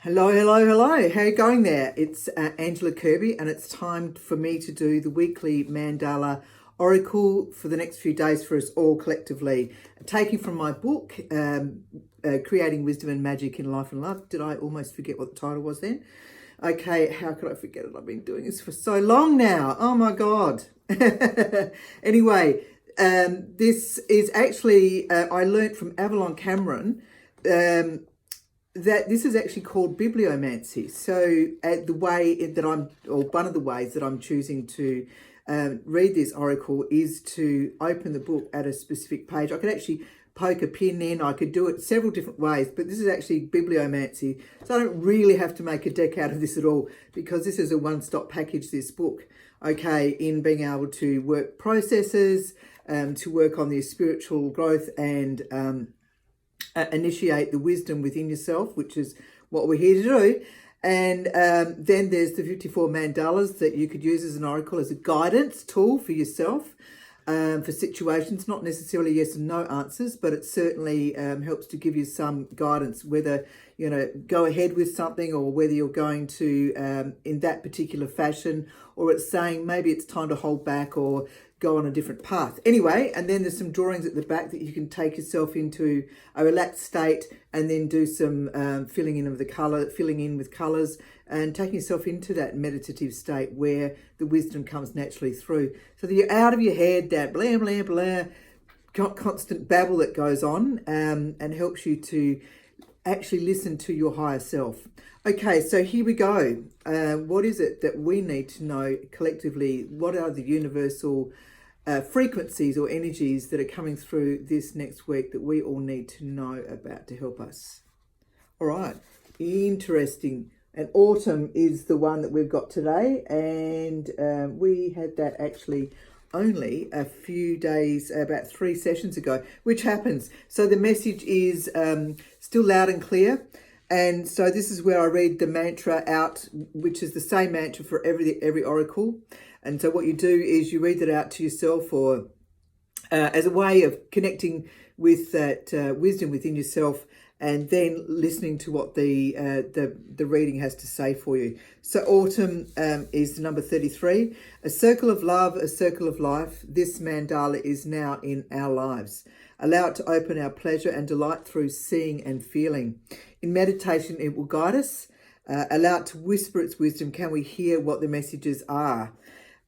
Hello, hello, hello. How are you going there? It's Angela Kirby, and it's time for me to do the weekly Mandala Oracle for the next few days for us all collectively. Taking from my book, Creating Wisdom and Magic in Life and Love. Did I almost forget what the title was then? Okay, how could I forget it? I've been doing this for so long now. Oh my God. Anyway, this is actually, I learnt from Avalon Cameron, that this is actually called bibliomancy. So the way that one of the ways that I'm choosing to read this oracle is to open the book at a specific page. I could actually poke a pin in, I could do it several different ways, but this is actually bibliomancy. So I don't really have to make a deck out of this at all, because this is a one-stop package, this book, okay, in being able to work processes, to work on the spiritual growth and initiate the wisdom within yourself, which is what we're here to do. And then there's the 54 mandalas that you could use as an oracle, as a guidance tool for yourself, for situations, not necessarily yes and no answers, but it certainly helps to give you some guidance, whether, you know, go ahead with something or whether you're going to in that particular fashion, or it's saying maybe it's time to hold back or go on a different path. Anyway, and then there's some drawings at the back that you can take yourself into a relaxed state and then do some filling in with colours and taking yourself into that meditative state where the wisdom comes naturally through. So that you're out of your head, that blah, blah, blah, constant babble that goes on, and helps you to actually listen to your higher self. Okay, so here we go. What is it that we need to know collectively? What are the universal frequencies or energies that are coming through this next week that we all need to know about to help us? All right, interesting. And autumn is the one that we've got today, and we had that actually only a few days, about 3 sessions ago, which happens. So the message is still loud and clear. And so this is where I read the mantra out, which is the same mantra for every oracle. And so what you do is you read that out to yourself, or as a way of connecting with that wisdom within yourself, and then listening to what the reading has to say for you. So autumn is the number 33. A circle of love, a circle of life. This mandala is now in our lives. Allow it to open our pleasure and delight through seeing and feeling. In meditation, it will guide us. Allow it to whisper its wisdom. Can we hear what the messages are?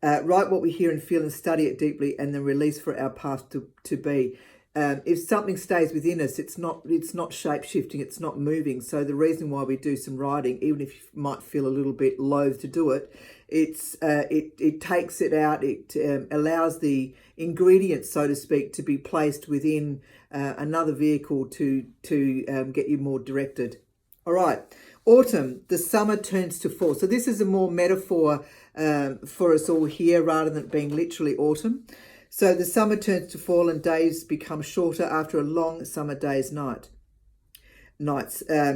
Write what we hear and feel and study it deeply, and then release for our path to be. If something stays within us, it's not shape-shifting, it's not moving. So the reason why we do some writing, even if you might feel a little bit loath to do it, it takes it out, it allows the ingredients, so to speak, to be placed within another vehicle to get you more directed. All right, autumn, the summer turns to fall. So this is a more metaphor for us all here, rather than being literally autumn. So the summer turns to fall and days become shorter after a long summer day's nights. The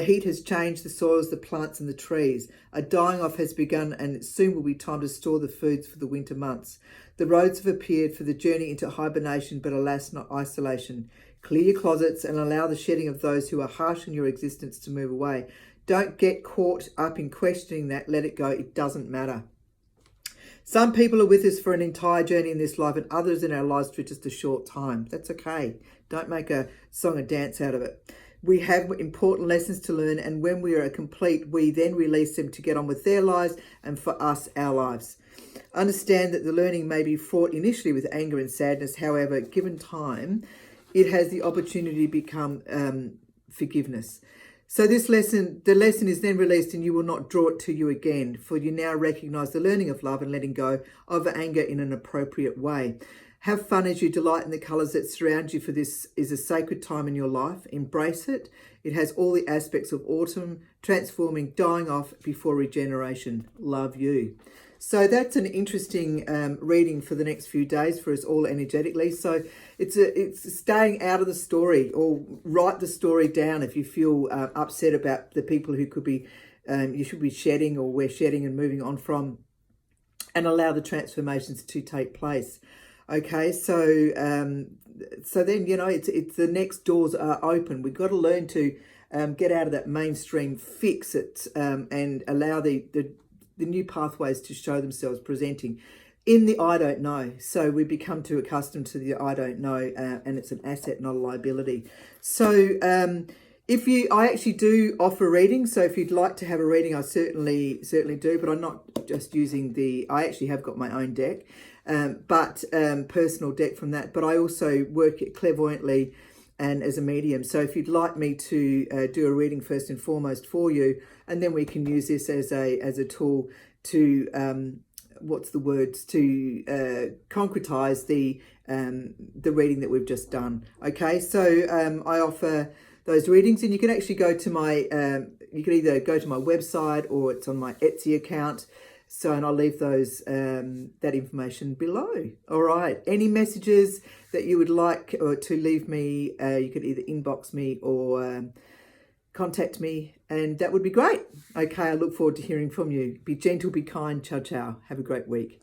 heat has changed the soils, the plants and the trees. A dying off has begun, and it soon will be time to store the foods for the winter months. The roads have appeared for the journey into hibernation, but alas, not isolation. Clear your closets and allow the shedding of those who are harsh in your existence to move away. Don't get caught up in questioning that. Let it go. It doesn't matter. Some people are with us for an entire journey in this life, and others in our lives for just a short time. That's okay. Don't make a song and dance out of it. We have important lessons to learn, and when we are complete, we then release them to get on with their lives, and for us, our lives. Understand that the learning may be fraught initially with anger and sadness. However, given time, it has the opportunity to become forgiveness. So the lesson is then released, and you will not draw it to you again, for you now recognize the learning of love and letting go of anger in an appropriate way. Have fun as you delight in the colors that surround you, for this is a sacred time in your life. Embrace it. It has all the aspects of autumn, transforming, dying off before regeneration. Love you. So that's an interesting reading for the next few days for us all energetically. So it's staying out of the story, or write the story down if you feel upset about the people who could be, you should be shedding, or we're shedding and moving on from, and allow the transformations to take place. Okay, so so then, you know, it's the next doors are open. We've got to learn to get out of that mainstream fix it and allow the new pathways to show themselves presenting in the I don't know. So we become too accustomed to the I don't know, and it's an asset, not a liability. So I actually do offer readings. So if you'd like to have a reading, I certainly do, but I'm not just using I actually have got my own deck, but personal deck from that. But I also work it clairvoyantly and as a medium. So if you'd like me to do a reading first and foremost for you, and then we can use this as a tool to concretize the reading that we've just done. Okay, so I offer those readings, and you can actually go to my you can either go to my website or it's on my Etsy account. So, and I'll leave those that information below. All right. Any messages that you would like to leave me, you could either inbox me or contact me, and that would be great. Okay, I look forward to hearing from you. Be gentle, be kind. Ciao, ciao. Have a great week.